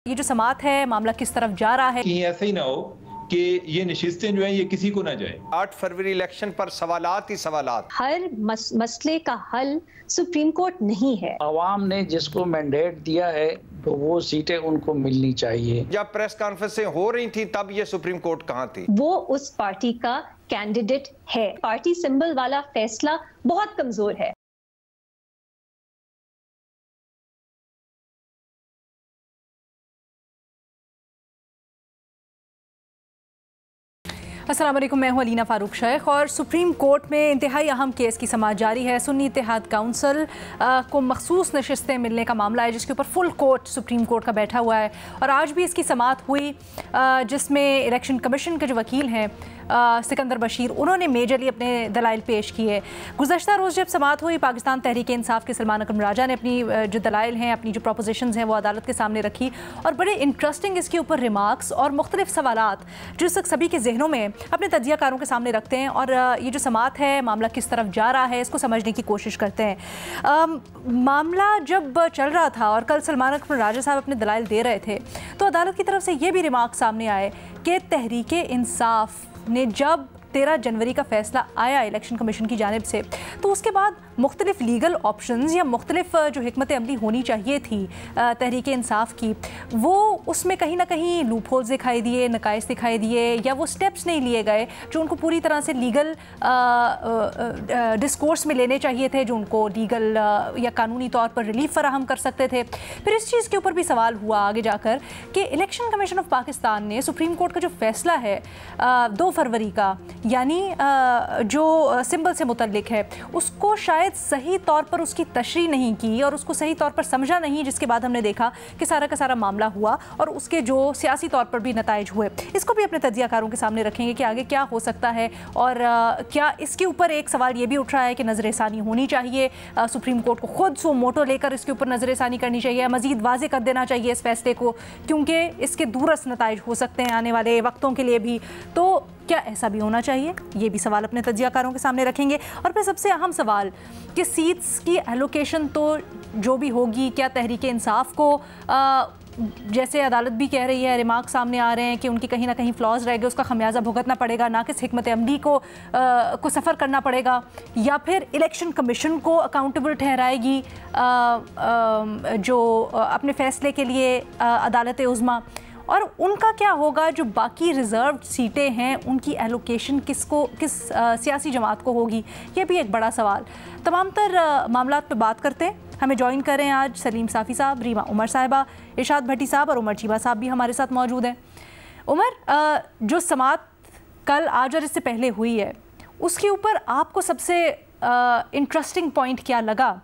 ये जो समात है, मामला किस तरफ जा रहा है? कहीं ऐसा ही ना हो कि ये नशिस्तें जो हैं ये किसी को ना जाए। 8 फरवरी इलेक्शन पर सवालात ही सवालात। हर मसले का हल सुप्रीम कोर्ट नहीं है। आवाम ने जिसको मैंडेट दिया है तो वो सीटें उनको मिलनी चाहिए। जब प्रेस कॉन्फ्रेंसें हो रही थी तब ये सुप्रीम कोर्ट कहाँ थी? वो उस पार्टी का कैंडिडेट है। पार्टी सिंबल वाला फैसला बहुत कमजोर है। अस्सलाम वालेकुम, मैं हूं अलीना फारूक शेख और सुप्रीम कोर्ट में इंतहाई अहम केस की समाअत जारी है। सुन्नी इत्तेहाद काउंसिल को मखसूस नशिस्तें मिलने का मामला है जिसके ऊपर फुल कोर्ट सुप्रीम कोर्ट का बैठा हुआ है और आज भी इसकी समाअत हुई जिसमें इलेक्शन कमीशन के जो वकील हैं सिकंदर बशीर, उन्होंने मेजरली अपने दलाइल पेश किए। गुज़श्ता रोज़ जब समाअत हुई, पाकिस्तान तहरीक इंसाफ के सलमान अकरम राजा ने अपनी जो दलाइल हैं, अपनी जो प्रोपोजिशंस हैं वो अदालत के सामने रखी और बड़े इंटरेस्टिंग इसके ऊपर रिमार्क्स और मुख्तलिफ सवालात जो इस वक्त सभी के जहनों में अपने तजियाकारों के सामने रखते हैं और ये जो समाअत है, मामला किस तरफ जा रहा है, इसको समझने की कोशिश करते हैं। मामला जब चल रहा था और कल सलमान अकरम राजा साहब अपने दलाइल दे रहे थे तो अदालत की तरफ से ये भी रिमार्क सामने आए कि तहरीक इंसाफ ने जब 13 जनवरी का फैसला आया इलेक्शन कमीशन की जानिब से तो उसके बाद मुख्तलिफ लीगल ऑप्शंस या मुख्तलिफ जो हिकमत अमली होनी चाहिए थी तहरीक इंसाफ की, वो उसमें कहीं ना कहीं लूप होल्स दिखाई दिए, नकाइस दिखाई दिए या वो स्टेप्स नहीं लिए गए जो उनको पूरी तरह से लीगल डिस्कोर्स में लेने चाहिए थे, जो उनको लीगल या कानूनी तौर पर रिलीफ फराहम कर सकते थे। फिर इस चीज़ के ऊपर भी सवाल हुआ आगे जाकर कि इलेक्शन कमीशन ऑफ पाकिस्तान ने सुप्रीम कोर्ट का जो फैसला है 2 फरवरी का, यानी जो सिंबल से मुतल्लिक है, उसको शायद सही तौर पर उसकी तशरीह नहीं की और उसको सही तौर पर समझा नहीं, जिसके बाद हमने देखा कि सारा का सारा मामला हुआ और उसके जो सियासी तौर पर भी नताइज हुए। इसको भी अपने तजियाकारों के सामने रखेंगे कि आगे क्या हो सकता है और क्या इसके ऊपर एक सवाल ये भी उठ रहा है कि नज़र-ए-सानी होनी चाहिए, सुप्रीम कोर्ट को खुद सो मोटो लेकर इसके ऊपर नज़र-ए-सानी करनी चाहिए, मज़ीद वाज़े कर देना चाहिए इस फैसले को, क्योंकि इसके दूरस नताइज हो सकते हैं आने वाले वक्तों के लिए भी। तो क्या ऐसा भी होना चाहिए? ये भी सवाल अपने तजियाकारों के सामने रखेंगे। और फिर सबसे अहम सवाल कि सीट्स की एलोकेशन तो जो भी होगी, क्या तहरीक इंसाफ को जैसे अदालत भी कह रही है, रिमार्क सामने आ रहे हैं कि उनकी कहीं ना कहीं फ्लॉज रह गए, उसका खमियाजा भुगतना पड़ेगा, ना कि हिकमत अमली को सफ़र करना पड़ेगा, या फिर इलेक्शन कमीशन को अकाउंटेबल ठहराएगी जो अपने फ़ैसले के लिए अदालत उज़्मा, और उनका क्या होगा जो बाकी रिज़र्व सीटें हैं, उनकी एलोकेशन किस सियासी जमात को होगी? ये भी एक बड़ा सवाल। तमाम तर मामलात पे बात करते हैं। हमें ज्वाइन कर रहे हैं आज सलीम साफ़ी साहब, रीमा उमर साहिबा, इरशाद भट्टी साहब और उमर चीबा साहब भी हमारे साथ मौजूद हैं। उमर, जो समात कल, आज और इससे पहले हुई है, उसके ऊपर आपको सबसे इंटरेस्टिंग पॉइंट क्या लगा?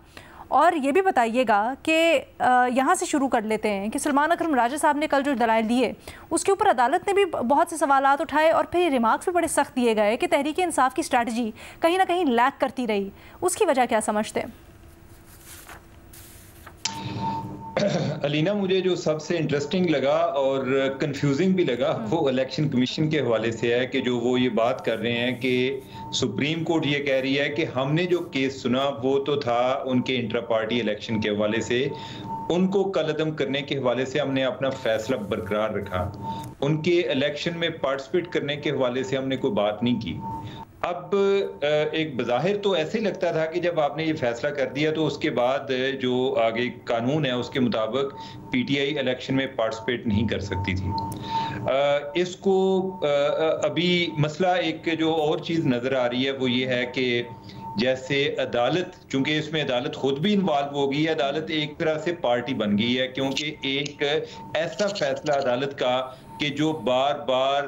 और ये भी बताइएगा कि यहाँ से शुरू कर लेते हैं कि सलमान अकरम राजा साहब ने कल जो दलाइल दिए उसके ऊपर अदालत ने भी बहुत से सवालात उठाए और फिर रिमार्क्स भी बड़े सख्त दिए गए कि तहरीक इंसाफ की स्ट्रैटेजी कहीं ना कहीं लैक करती रही। उसकी वजह क्या समझते हैं? अलीना, मुझे जो सबसे इंटरेस्टिंग लगा और कंफ्यूजिंग भी लगा वो इलेक्शन कमीशन के हवाले से है कि जो वो ये बात कर रहे हैं कि सुप्रीम कोर्ट ये कह रही है कि हमने जो केस सुना वो तो था उनके इंट्रा पार्टी इलेक्शन के हवाले से, उनको कलअदम करने के हवाले से हमने अपना फैसला बरकरार रखा, उनके इलेक्शन में पार्टिसिपेट करने के हवाले से हमने कोई बात नहीं की। अब एक बज़ाहिर तो ऐसे ही लगता था कि जब आपने ये फैसला कर दिया तो उसके बाद जो आगे कानून है उसके मुताबिक पीटीआई इलेक्शन में पार्टिसिपेट नहीं कर सकती थी। इसको अभी मसला एक जो और चीज़ नज़र आ रही है वो ये है कि जैसे अदालत, चूंकि इसमें अदालत खुद भी इन्वॉल्व हो गई है, अदालत एक तरह से पार्टी बन गई है, क्योंकि एक ऐसा फैसला अदालत का कि जो बार बार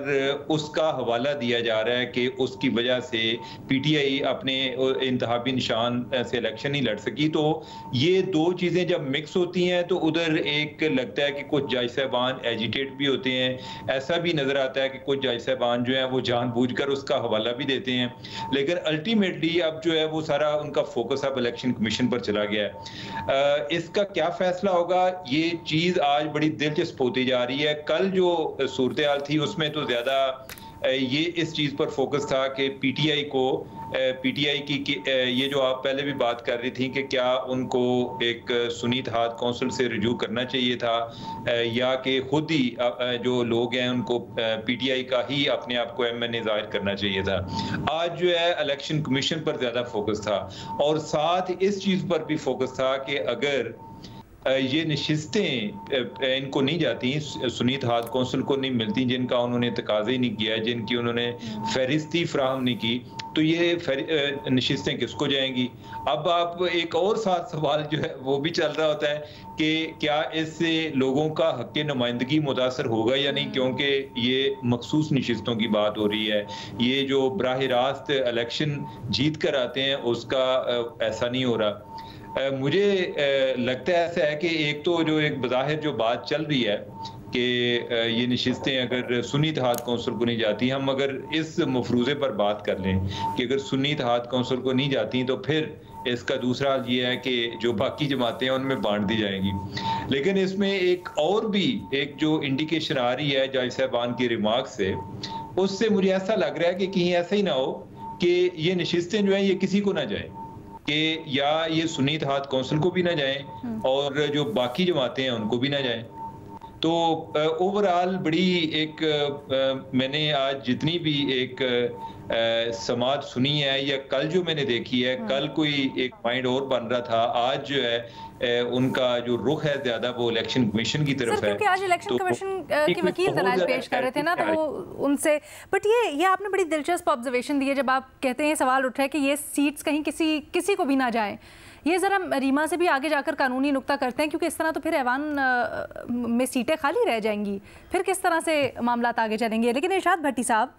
उसका हवाला दिया जा रहा है कि उसकी वजह से पीटीआई अपने इंतहाबी निशान से इलेक्शन नहीं लड़ सकी, तो ये दो चीज़ें जब मिक्स होती हैं तो उधर एक लगता है कि कुछ जज साहबान एजिटेट भी होते हैं, ऐसा भी नज़र आता है कि कुछ जज साहबान जो हैं वो जानबूझकर उसका हवाला भी देते हैं, लेकिन अल्टीमेटली अब जो है वो सारा उनका फोकस अब इलेक्शन कमीशन पर चला गया है। इसका क्या फैसला होगा, ये चीज़ आज बड़ी दिलचस्प होती जा रही है। कल जो सूरत हाल थी उसमें तो ज़्यादा ये इस चीज़ पर फोकस था कि पीटीआई की ये जो आप पहले भी बात कर रही थी कि क्या उनको एक सुन्नी इत्तेहाद कौंसिल से रिज्यू करना चाहिए था या कि खुद ही जो लोग हैं उनको पीटीआई का ही अपने आप को एमएनए जाहिर करना चाहिए था। आज जो है इलेक्शन कमीशन पर ज़्यादा फोकस था और साथ इस चीज़ पर भी फोकस था कि अगर ये नशिस्तें इनको नहीं जाती, सुन्नी इत्तेहाद कौंसिल को नहीं मिलती, जिनका उन्होंने तकाज़ा ही नहीं किया, जिनकी उन्होंने फहरिस्ती फ्राहम नहीं की, तो ये नशिस्तें किसको जाएंगी। अब आप एक और साथ सवाल जो है वो भी चल रहा होता है कि क्या इससे लोगों का हक़ नुमाइंदगी मुतासर होगा या नहीं, क्योंकि ये मखसूस नशिस्तों की बात हो रही है। ये जो बराह रास्त इलेक्शन जीत कर आते हैं उसका ऐसा नहीं हो रहा। मुझे लगता है ऐसा है कि एक तो जो एक बज़ाहिर जो बात चल रही है कि ये नशिस्तें अगर सुन्नी इत्तेहाद कौंसिल को नहीं जाती, हम अगर इस मफरूज़े पर बात कर लें कि अगर सुन्नी इत्तेहाद कौंसिल को नहीं जाती तो फिर इसका दूसरा हाल ये है कि जो बाकी जमातें हैं उनमें बांट दी जाएंगी। लेकिन इसमें एक और भी एक जो इंडिकेशन आ रही है जज साहबान की रिमार्क से, उससे मुझे ऐसा लग रहा है कि कहीं ऐसा ही ना हो कि ये नशिस्तें जो हैं ये किसी को ना जाए, कि या ये सुन्नी इत्तेहाद कौंसिल को भी ना जाएं और जो बाकी जमातें हैं उनको भी ना जाएं। तो ओवरऑल बड़ी एक मैंने आज जितनी भी एक समाज सुनी है या कल जो मैंने देखी है, कल कोई एक माइंड और बन रहा था, आज जो है उनका जो रुख है ज्यादा वो इलेक्शन कमीशन की तरफ है। क्योंकि आज इलेक्शन कमीशन के वकील दलाल पेश कर रहे थे ना, तो वो उनसे बट ये आपने बड़ी दिलचस्प ऑब्जर्वेशन दी है जब आप कहते हैं, सवाल उठ रहा है कि ये सीट्स कहीं किसी को भी ना जाए। ये ज़रा रीमा से भी आगे जाकर कानूनी नुक्ता करते हैं, क्योंकि इस तरह तो फिर ऐवान में सीटें खाली रह जाएंगी, फिर किस तरह से मामला आगे चलेंगे। लेकिन इरशाद भट्टी साहब,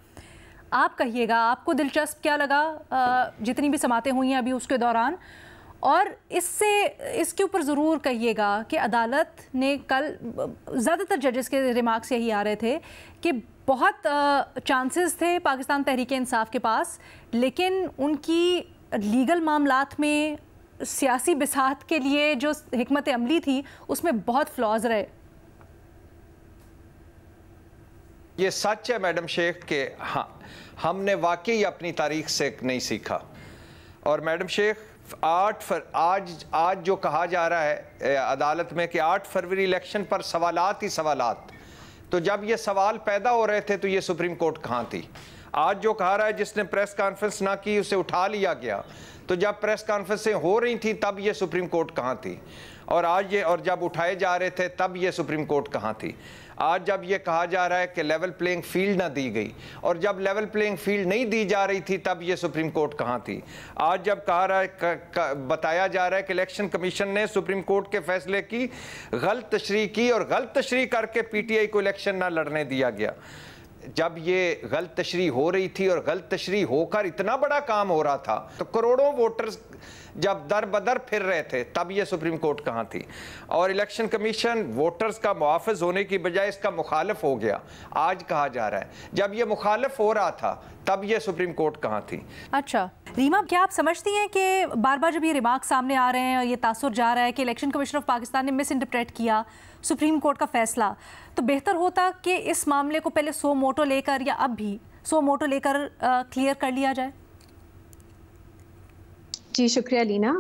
आप कहिएगा आपको दिलचस्प क्या लगा जितनी भी समातें हुई हैं अभी उसके दौरान, और इसके ऊपर ज़रूर कहिएगा कि अदालत ने कल, ज़्यादातर जजेस के रिमार्क्स यही आ रहे थे कि बहुत चांसेस थे पाकिस्तान तहरीक इंसाफ के पास, लेकिन उनकी लीगल मामलात में सियासी बिसात के लिए जो हिकमत अमली थी उसमें बहुत फ्लॉज रहे। ये सच है मैडम शेख के हाँ, हमने वाकई अपनी तारीख से नहीं सीखा। और मैडम शेख आज जो कहा जा रहा है अदालत में कि 8 फरवरी इलेक्शन पर सवालात ही सवालात, तो जब ये सवाल पैदा हो रहे थे तो ये सुप्रीम कोर्ट कहाँ थी। आज जो कहा रहा है जिसने प्रेस कॉन्फ्रेंस ना की उसे उठा लिया गया, तो जब प्रेस कॉन्फ्रेंसें हो रही थी तब ये सुप्रीम कोर्ट कहाँ थी, और जब उठाए जा रहे थे तब ये सुप्रीम कोर्ट कहाँ थी। आज जब ये कहा जा रहा है कि लेवल प्लेइंग फील्ड ना दी गई, और जब लेवल प्लेइंग फील्ड नहीं दी जा रही थी तब ये सुप्रीम कोर्ट कहाँ थी। आज जब कहा रहा है बताया जा रहा है कि इलेक्शन कमीशन ने सुप्रीम कोर्ट के फैसले की गलत तशरीह की और गलत तशरीह करके पीटीआई को इलेक्शन ना लड़ने दिया गया। जब ये गलत तशरीह हो रही थी और गलत तशरीह होकर इतना बड़ा काम हो रहा था, तो करोड़ों वोटर्स जब दर बदर फिर रहे थे तब ये सुप्रीम कोर्ट कहाँ थी। और इलेक्शन कमीशन वोटर्स का मुआफ़िज़ होने की बजाय इसका मुखालिफ हो गया। आज कहा जा रहा है जब ये मुखालिफ हो रहा था तब ये सुप्रीम कोर्ट कहाँ थी। अच्छा रीमा, क्या आप समझती हैं कि बार बार जब ये रिमार्क सामने आ रहे हैं और ये तासुर जा रहा है कि इलेक्शन कमीशन ऑफ पाकिस्तान ने मिस इंटरप्रेट किया सुप्रीम कोर्ट का फैसला, तो बेहतर होता कि इस मामले को पहले सो मोटो लेकर या अब भी सो मोटो लेकर क्लियर कर लिया जाए? जी शुक्रिया लीना।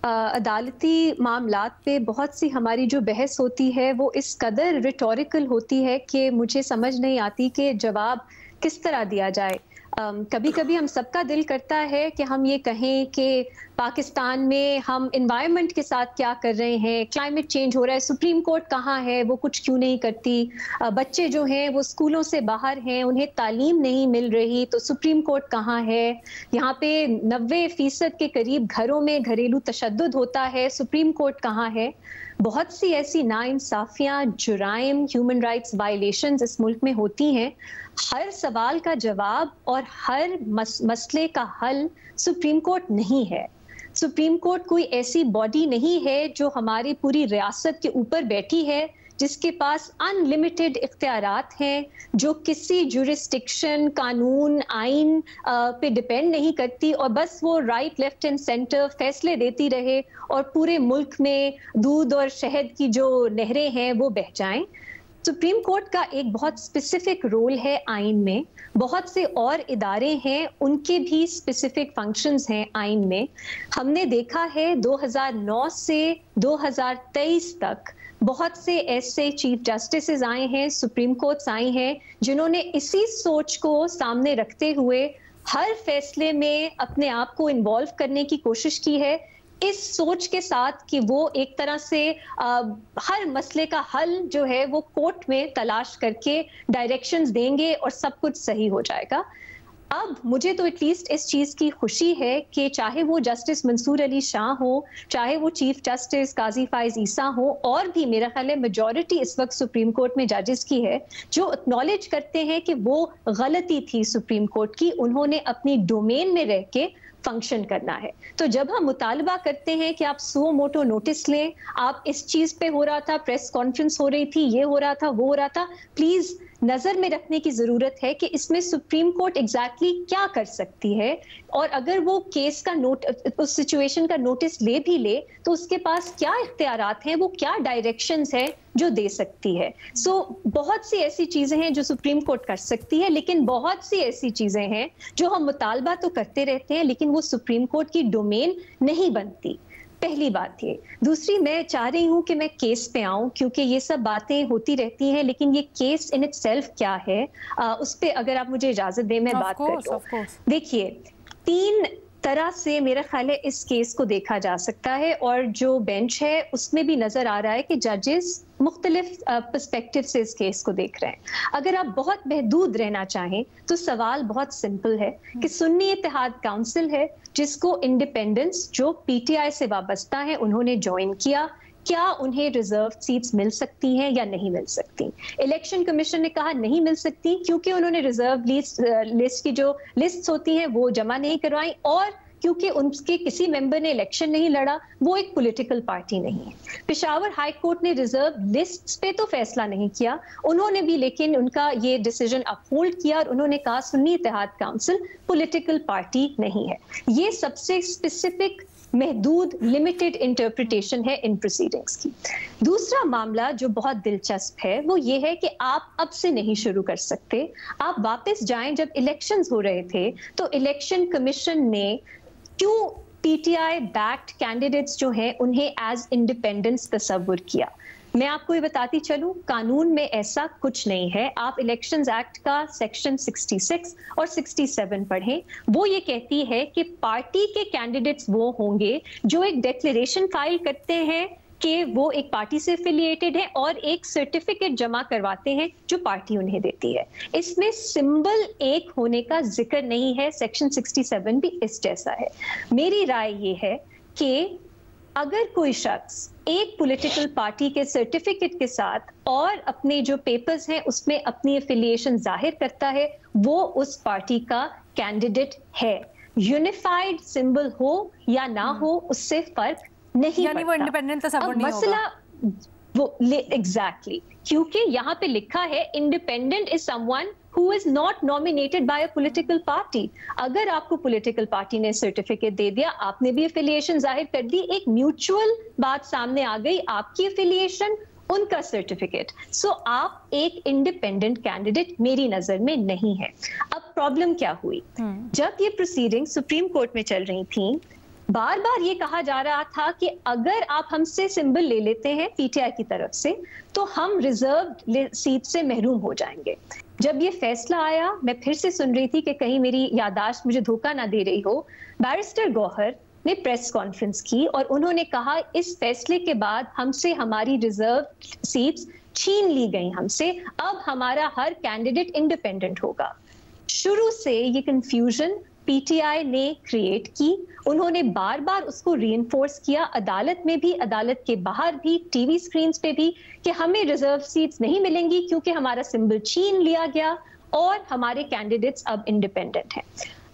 अदालती मामलात पे बहुत सी हमारी जो बहस होती है वो इस कदर रिटोरिकल होती है कि मुझे समझ नहीं आती कि जवाब किस तरह दिया जाए। कभी कभी हम सबका दिल करता है कि हम ये कहें कि पाकिस्तान में हम इन्वायरमेंट के साथ क्या कर रहे हैं, क्लाइमेट चेंज हो रहा है, सुप्रीम कोर्ट कहाँ है, वो कुछ क्यों नहीं करती, बच्चे जो हैं वो स्कूलों से बाहर हैं, उन्हें तालीम नहीं मिल रही, तो सुप्रीम कोर्ट कहाँ है। यहाँ पे 90% के करीब घरों में घरेलू तशद्दुद होता है, सुप्रीम कोर्ट कहाँ है। बहुत सी ऐसी नाइंसाफियां, जुराइम, ह्यूमन राइट्स वायलेशंस इस मुल्क में होती हैं। हर सवाल का जवाब और हर मसले का हल सुप्रीम कोर्ट नहीं है। सुप्रीम कोर्ट कोई ऐसी बॉडी नहीं है जो हमारी पूरी रियासत के ऊपर बैठी है, जिसके पास अनलिमिटेड इख्तियारात हैं, जो किसी जुरिस्डिक्शन, कानून, आइन पे डिपेंड नहीं करती और बस वो राइट, लेफ्ट एंड सेंटर फैसले देती रहे और पूरे मुल्क में दूध और शहद की जो नहरें हैं वो बह जाएं। सुप्रीम कोर्ट का एक बहुत स्पेसिफिक रोल है आइन में, बहुत से और इदारे हैं उनके भी स्पेसिफिक फंक्शंस हैं आइन में। हमने देखा है 2009 से 2023 तक बहुत से ऐसे चीफ जस्टिस आए हैं, सुप्रीम कोर्ट्स आई हैं, जिन्होंने इसी सोच को सामने रखते हुए हर फैसले में अपने आप को इन्वॉल्व करने की कोशिश की है, इस सोच के साथ कि वो एक तरह से हर मसले का हल जो है वो कोर्ट में तलाश करके डायरेक्शंस देंगे और सब कुछ सही हो जाएगा। अब मुझे तो एटलीस्ट इस चीज़ की खुशी है कि चाहे वो जस्टिस मंसूर अली शाह हो, चाहे वो चीफ जस्टिस काजी फाइज ईसा हो, और भी मेरा ख्याल है मेजॉरिटी इस वक्त सुप्रीम कोर्ट में जजेस की है जो एक्नॉलेज करते हैं कि वो गलती थी सुप्रीम कोर्ट की, उन्होंने अपनी डोमेन में रह के फंक्शन करना है। तो जब हम मुतालबा करते हैं कि आप सो मोटो नोटिस लें, आप इस चीज पे हो रहा था, प्रेस कॉन्फ्रेंस हो रही थी, ये हो रहा था, वो हो रहा था, प्लीज नजर में रखने की जरूरत है कि इसमें सुप्रीम कोर्ट एग्जैक्टली क्या कर सकती है, और अगर वो केस का उस सिचुएशन का नोटिस ले भी ले तो उसके पास क्या इख्तियारात हैं, वो क्या डायरेक्शंस हैं जो दे सकती है। सो बहुत सी ऐसी चीजें हैं जो सुप्रीम कोर्ट कर सकती है, लेकिन बहुत सी ऐसी चीजें हैं जो हम मुतालबा तो करते रहते हैं लेकिन वो सुप्रीम कोर्ट की डोमेन नहीं बनती। पहली बात ये। दूसरी, मैं चाह रही हूं कि मैं केस पे आऊं क्योंकि ये सब बातें होती रहती हैं, लेकिन ये केस इन इटसेल्फ क्या है उस पे अगर आप मुझे इजाजत दें मैं बात कर लूं। देखिए, 3 तरह से मेरा ख्याल है इस केस को देखा जा सकता है, और जो बेंच है उसमें भी नजर आ रहा है कि जजेस मुख्तलिफ पर्सपेक्टिव से इस केस को देख रहे हैं। अगर आप बहुत महदूद रहना चाहें तो सवाल बहुत सिंपल है कि सुन्नी इत्तेहाद काउंसिल है जिसको इंडिपेंडेंस जो पीटीआई से वाबस्ता है उन्होंने ज्वाइन किया, क्या उन्हें रिजर्व सीट्स मिल सकती हैं या नहीं मिल सकती? इलेक्शन कमीशन ने कहा नहीं मिल सकती क्योंकि उन्होंने रिजर्व लिस्ट की जो लिस्ट्स होती हैं वो जमा नहीं करवाई, और क्योंकि उनके किसी मेंबर ने इलेक्शन नहीं लड़ा, वो एक पॉलिटिकल पार्टी नहीं है। पेशावर हाई कोर्ट ने रिजर्व लिस्ट्स पे तो फैसला नहीं किया, उन्होंने भी लेकिन उनका ये डिसीजन अपहोल्ड किया और उन्होंने कहा सुन्नी इत्तेहाद काउंसिल पॉलिटिकल पार्टी नहीं है। ये सबसे स्पेसिफिक महदूद लिमिटेड इंटरप्रिटेशन है इन प्रोसीडिंग्स की। दूसरा मामला जो बहुत दिलचस्प है वो ये है कि आप अब से नहीं शुरू कर सकते, आप वापस जाएं। जब इलेक्शंस हो रहे थे तो इलेक्शन कमीशन ने क्यों पीटीआई बैक्ड कैंडिडेट्स जो हैं उन्हें एज इंडिपेंडेंस तस्वुर किया? मैं आपको ये बताती चलूं, कानून में ऐसा कुछ नहीं है। आप इलेक्शंस एक्ट का सेक्शन 66 और 67 पढ़ें, वो ये कहती है कि पार्टी के कैंडिडेट्स वो होंगे जो एक डिक्लेरेशन फाइल करते हैं कि वो एक पार्टी से एफिलिएटेड है और एक सर्टिफिकेट जमा करवाते हैं जो पार्टी उन्हें देती है। इसमें सिंबल एक होने का जिक्र नहीं है। सेक्शन 67 भी इस जैसा है। मेरी राय ये है कि अगर कोई शख्स एक पॉलिटिकल पार्टी के सर्टिफिकेट के साथ और अपने जो पेपर्स हैं उसमें अपनी एफिलिएशन जाहिर करता है, वो उस पार्टी का कैंडिडेट है। यूनिफाइड सिंबल हो या ना हो उससे फर्क नहीं यानी वो इंडिपेंडेंट तस्वुर नहीं मसला होगा। वो एग्जैक्टली क्योंकि यहाँ पे लिखा है independent is someone who is not nominated by a political party। अगर आपको पॉलिटिकल पार्टी ने सर्टिफिकेट दे दिया, आपने भी एफिलिएशन जाहिर कर दी, एक म्यूचुअल बात सामने आ गई, आपकी एफिलिएशन उनका सर्टिफिकेट, सो आप एक इंडिपेंडेंट कैंडिडेट मेरी नजर में नहीं है। अब प्रॉब्लम क्या हुई? जब ये प्रोसीडिंग सुप्रीम कोर्ट में चल रही थी, बार बार ये कहा जा रहा था कि अगर आप हमसे सिंबल ले लेते हैं पीटीआई की तरफ से तो हम रिजर्व सीट से महरूम हो जाएंगे। जब ये फैसला आया, मैं फिर से सुन रही थी कि कहीं मेरी याददाश्त मुझे धोखा ना दे रही हो, बैरिस्टर गौहर ने प्रेस कॉन्फ्रेंस की और उन्होंने कहा इस फैसले के बाद हमसे हमारी रिजर्व सीट्स छीन ली गई हमसे, अब हमारा हर कैंडिडेट इंडिपेंडेंट होगा। शुरू से ये कंफ्यूजन पीटीआई ने क्रिएट की, उन्होंने बार बार उसको रीइंफोर्स किया, अदालत में भी, अदालत के बाहर भी, टीवी स्क्रीन्स पे भी, कि हमें रिजर्व सीट्स नहीं मिलेंगी क्योंकि हमारा सिंबल छीन लिया गया और हमारे कैंडिडेट्स अब इंडिपेंडेंट हैं।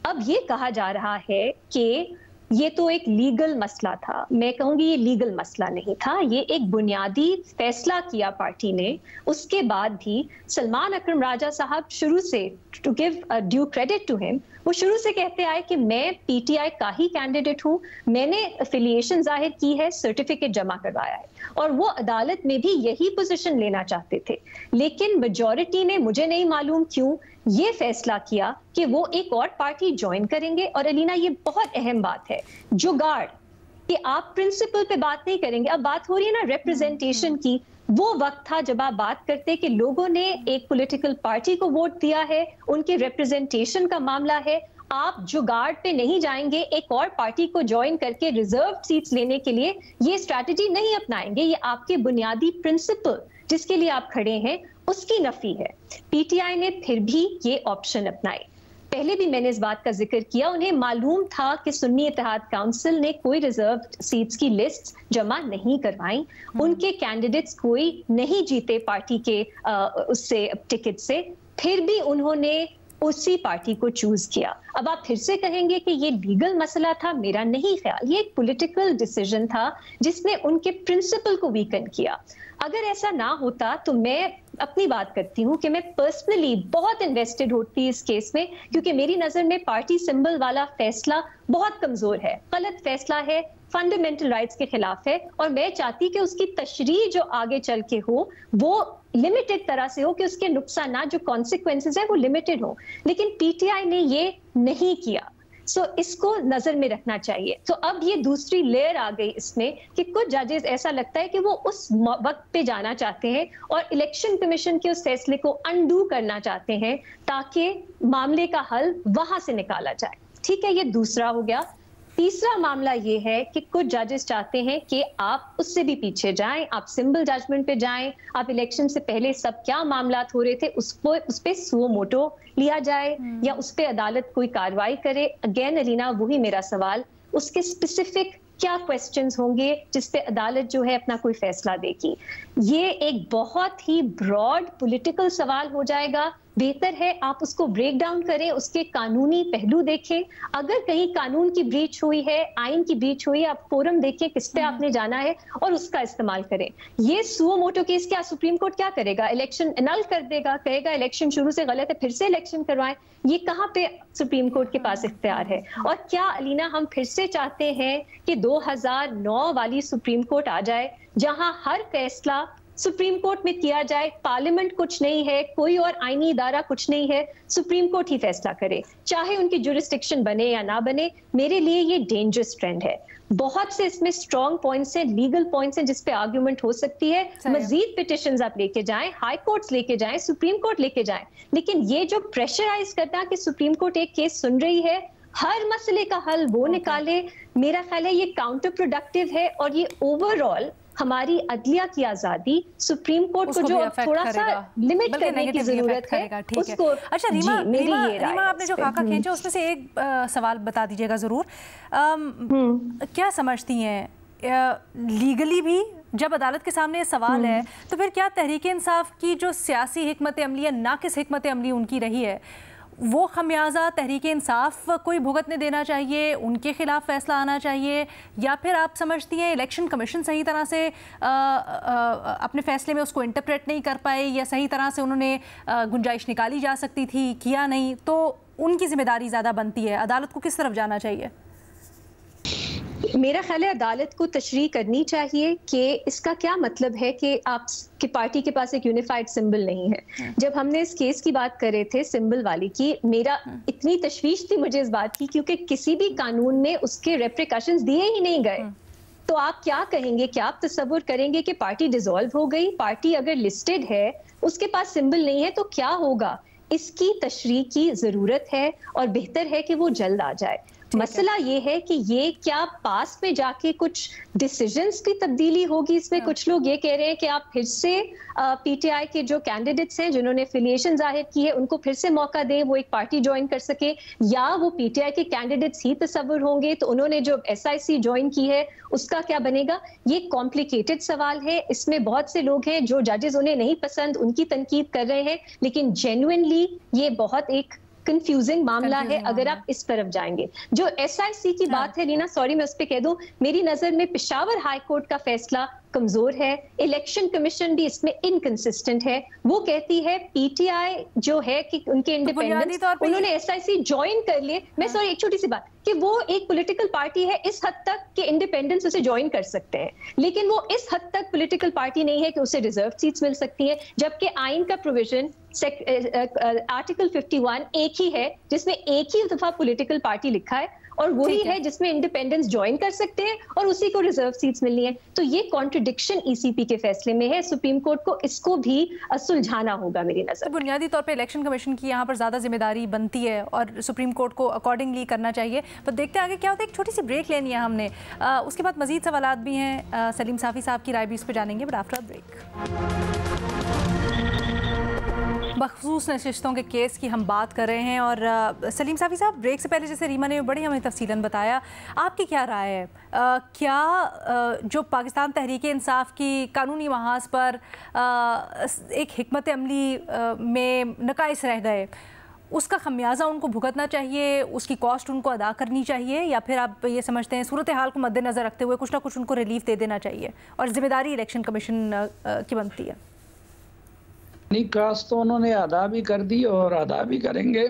अब ये कहा जा रहा है कि ये तो एक लीगल मसला था। मैं कहूंगी ये लीगल मसला नहीं था, ये एक बुनियादी फैसला किया पार्टी ने। उसके बाद भी सलमान अकरम राजा साहब शुरू से, to give due credit to him, वो शुरू से कहते आए कि मैं पीटीआई का ही कैंडिडेट हूं, मैंने एफिलिएशन जाहिर की है, सर्टिफिकेट जमा करवाया है। और वो अदालत में भी यही पोजीशन लेना चाहते थे, लेकिन मेजॉरिटी ने मुझे नहीं मालूम क्यों ये फैसला किया कि वो एक और पार्टी ज्वाइन करेंगे। और अलीना, ये बहुत अहम बात है, जुगाड़ कि आप प्रिंसिपल पे बात नहीं करेंगे। अब बात हो रही है ना रिप्रेजेंटेशन की, वो वक्त था जब आप बात करते कि लोगों ने एक पॉलिटिकल पार्टी को वोट दिया है, उनके रिप्रेजेंटेशन का मामला है, आप जुगाड़ पे नहीं जाएंगे एक और पार्टी को ज्वाइन करके रिजर्व सीट्स लेने के लिए, ये स्ट्रैटेजी नहीं अपनाएंगे। ये आपके बुनियादी प्रिंसिपल जिसके लिए आप खड़े हैं उसकी नफी है। पीटीआई ने फिर भी ये ऑप्शन अपनाए। पहले भी मैंने इस बात का जिक्र किया, उन्हें मालूम था कि सुन्नी इत्तेहाद काउंसिल ने कोई रिजर्व सीट्स की लिस्ट जमा नहीं करवाई, उनके कैंडिडेट्स कोई नहीं जीते पार्टी के उससे टिकट से, फिर भी उन्होंने उसी पार्टी को चूज किया। अब आप फिर से कहेंगे कि ये लीगल मसला था, मेरा नहीं ख्याल, ये एक पॉलिटिकल डिसीजन था जिसने उनके प्रिंसिपल को वीकन किया। अगर ऐसा ना होता तो मैं अपनी बात करती हूँ कि मैं पर्सनली बहुत इन्वेस्टेड होती इस केस में, क्योंकि मेरी नजर में पार्टी सिंबल वाला फैसला बहुत कमजोर है, गलत फैसला है, फंडामेंटल राइट्स के खिलाफ है, और मैं चाहती कि उसकी तशरीह जो आगे चल के हो वो लिमिटेड तरह से हो, कि उसके नुकसान जो कॉन्सिक्वेंसेस है वो लिमिटेड हो। लेकिन पीटीआई ने ये नहीं किया, सो इसको नजर में रखना चाहिए। तो अब ये दूसरी लेयर आ गई इसमें कि कुछ जजेस ऐसा लगता है कि वो उस वक्त पे जाना चाहते हैं और इलेक्शन कमीशन के उस फैसले को अनडू करना चाहते हैं ताकि मामले का हल वहां से निकाला जाए। ठीक है, ये दूसरा हो गया। तीसरा मामला ये है कि कुछ जजेस चाहते हैं कि आप उससे भी पीछे जाएं, आप सिंबल जजमेंट पे जाएं, आप इलेक्शन से पहले सब क्या मामलात हो रहे थे उस पे सुओ मोटो लिया जाए या उस पे अदालत कोई कार्रवाई करे। अगेन अलीना, वही मेरा सवाल, उसके स्पेसिफिक क्या क्वेश्चंस होंगे जिस पे अदालत जो है अपना कोई फैसला देगी। ये एक बहुत ही ब्रॉड पॉलिटिकल सवाल हो जाएगा। बेहतर है आप उसको ब्रेक डाउन करें, उसके कानूनी पहलू देखें, अगर कहीं कानून की ब्रीच हुई है, आइन की ब्रीच हुई है, आप फोरम देखें किस पे आपने जाना है और उसका इस्तेमाल करें। ये सुओ मोटो केस क्या सुप्रीम कोर्ट क्या करेगा? इलेक्शन एनल कर देगा, कहेगा इलेक्शन शुरू से गलत है, फिर से इलेक्शन करवाएं। ये कहाँ पे सुप्रीम कोर्ट के पास इख्तियार है? और क्या अलीना हम फिर से चाहते हैं कि 2009 वाली सुप्रीम कोर्ट आ जाए जहां हर फैसला सुप्रीम कोर्ट में किया जाए, पार्लियामेंट कुछ नहीं है, कोई और आईनी इदारा कुछ नहीं है, सुप्रीम कोर्ट ही फैसला करे, चाहे उनकी जुरिस्डिक्शन बने या ना बने? मेरे लिए ये डेंजरस ट्रेंड है। बहुत से इसमें स्ट्रॉन्ग पॉइंट्स हैं, लीगल पॉइंट्स हैं जिस पे आर्ग्यूमेंट हो सकती है। मजीद पिटिशंस आप लेके जाएं, हाई कोर्ट्स लेके जाएं, सुप्रीम कोर्ट लेके जाएं, लेकिन ये जो प्रेशराइज करना कि सुप्रीम कोर्ट एक केस सुन रही है, हर मसले का हल वो निकाले, मेरा ख्याल है ये काउंटर प्रोडक्टिव है और ये ओवरऑल हमारी अदलिया की आजादी, सुप्रीम कोर्ट को जो थोड़ा सा लिमिट करने की जरूरत है उसको। अच्छा रीमा, आपने जो खाका खींचा उसमें से एक सवाल बता दीजिएगा जरूर। क्या समझती हैं लीगली भी जब अदालत के सामने सवाल है तो फिर क्या तहरीक इंसाफ की जो सियासी हिकमत अमली है, नाकिस हिकमत अमली उनकी रही है, वो खमियाजा तहरीक इंसाफ कोई भुगतने देना चाहिए, उनके खिलाफ फैसला आना चाहिए, या फिर आप समझती हैं इलेक्शन कमीशन सही तरह से अपने फैसले में उसको इंटरप्रेट नहीं कर पाए, या सही तरह से उन्होंने गुंजाइश निकाली जा सकती थी, किया नहीं, तो उनकी जिम्मेदारी ज़्यादा बनती है? अदालत को किस तरफ जाना चाहिए? मेरा ख्याल है अदालत को तशरीह करनी चाहिए कि इसका क्या मतलब है कि आप की पार्टी के पास एक यूनिफाइड सिंबल नहीं है। जब हमने इस केस की बात कर रहे थे सिंबल वाली की, मेरा इतनी तशवीश थी मुझे इस बात की क्योंकि किसी भी कानून में उसके रेप्रिकॉशंस दिए ही नहीं गए। तो आप क्या कहेंगे? क्या आप तसव्वुर करेंगे कि पार्टी डिसॉल्व हो गई? पार्टी अगर लिस्टेड है, उसके पास सिंबल नहीं है, तो क्या होगा? इसकी तशरीह की जरूरत है और बेहतर है कि वो जल्द आ जाए। मसला ये है कि ये क्या पास में जाके कुछ डिसीजंस की तब्दीली होगी इसमें? कुछ लोग ये कह रहे हैं कि आप फिर से पीटीआई के जो कैंडिडेट्स हैं जिन्होंने एफिलिएशन जाहिर की है उनको फिर से मौका दें, वो एक पार्टी ज्वाइन कर सके, या वो पीटीआई के कैंडिडेट्स ही तस्वुर होंगे तो उन्होंने जो एसआईसी ज्वाइन की है उसका क्या बनेगा? ये कॉम्प्लिकेटेड सवाल है। इसमें बहुत से लोग हैं जो जजेस उन्हें नहीं पसंद, उनकी तनकीद कर रहे हैं, लेकिन जेन्युइनली ये बहुत एक कंफ्यूजिंग मामला है अगर आप इस तरफ जाएंगे। जो SIC की बात है रीना, सॉरी मैं उस पर कह दूं, मेरी नजर में पेशावर हाई कोर्ट का फैसला कमजोर है, इलेक्शन कमिशन भी इसमें इनकंसिस्टेंट है। वो कहती है PTI जो है कि उनके इंडिपेंडेंस, उन्होंने SIC ज्वाइन कर लिए। मैं सॉरी एक छोटी सी बात कि वो एक पॉलिटिकल पार्टी है इस हद तक कि इंडिपेंडेंस उसे ज्वाइन कर सकते हैं, लेकिन वो इस हद तक पॉलिटिकल पार्टी नहीं है कि उसे रिजर्व सीट्स मिल सकती है। जबकि आइन का प्रोविजन आर्टिकल 51 एक ही है जिसमें एक ही दफा पॉलिटिकल पार्टी लिखा है और वही है जिसमें इंडिपेंडेंस ज्वाइन कर सकते हैं और उसी को रिजर्व सीट्स मिलनी है। तो ये कॉन्ट्रडिक्शन ECP के फैसले में है। सुप्रीम कोर्ट को इसको भी सुलझाना होगा मेरी नजर। तो बुनियादी तौर पे इलेक्शन कमीशन की यहाँ पर ज़्यादा जिम्मेदारी बनती है और सुप्रीम कोर्ट को अकॉर्डिंगली करना चाहिए। तो देखते हैं आगे क्या होता है। एक छोटी सी ब्रेक लेनी है हमने, उसके बाद मजीद सवालात भी हैं, सलीम साफ़ी साहब की राय भी इस पर जानेंगे, बट आफ्टर ब्रेक। बखसूस नशिस्तों के केस की हम बात कर रहे हैं और सलीम साफ़ी साहब, ब्रेक से पहले जैसे रीमा ने बड़ी हमें तफसीलन बताया, आपकी क्या राय है? क्या जो पाकिस्तान तहरीक-ए-इंसाफ की कानूनी महाज पर एक हिकमत अमली में नकाइस रह गए, उसका खमियाजा उनको भुगतना चाहिए, उसकी कॉस्ट उनको अदा करनी चाहिए, या फिर आप ये समझते हैं सूरत हाल को मद्देनज़र रखते हुए कुछ ना कुछ उनको रिलीफ दे देना चाहिए और जिम्मेदारी इलेक्शन कमीशन की बनती है? नहीं, कास्ट तो उन्होंने अदा भी कर दी और अदा भी करेंगे,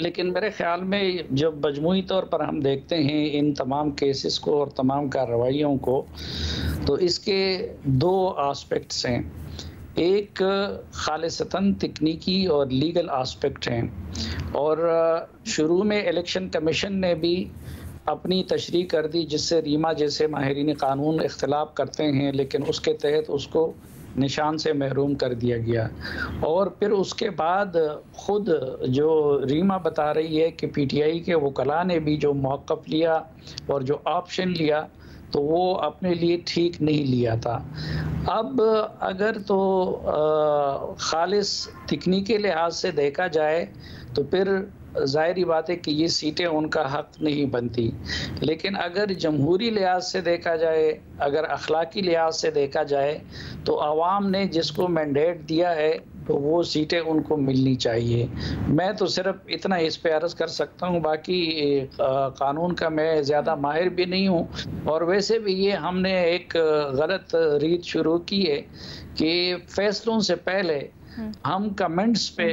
लेकिन मेरे ख्याल में जब मजमूई तौर पर हम देखते हैं इन तमाम केसेस को और तमाम कार्रवाइयों को, तो इसके दो आस्पेक्ट्स हैं। एक खालिसतन तकनीकी और लीगल आस्पेक्ट हैं, और शुरू में इलेक्शन कमीशन ने भी अपनी तशरीह कर दी जिससे रीमा जैसे माहिरीन कानून इख्तिलाफ करते हैं, लेकिन उसके तहत उसको निशान से महरूम कर दिया गया। और फिर उसके बाद खुद जो रीमा बता रही है कि PTI के वकला ने भी जो मौक़िफ़ लिया और जो ऑप्शन लिया तो वो अपने लिए ठीक नहीं लिया था। अब अगर तो खालिस तकनीकी लिहाज से देखा जाए तो फिर ज़ाहिरी बात है कि ये सीटें उनका हक नहीं बनती, लेकिन अगर जमहूरी लिहाज से देखा जाए, अगर अखलाकी लिहाज से देखा जाए, तो आवाम ने जिसको मैंडेट दिया है तो वो सीटें उनको मिलनी चाहिए। मैं तो सिर्फ इतना इस पे अर्ज़ कर सकता हूँ, बाकी कानून का मैं ज़्यादा माहिर भी नहीं हूँ। और वैसे भी ये हमने एक गलत रीत शुरू की है कि फ़ैसलों से पहले हम कमेंट्स पे,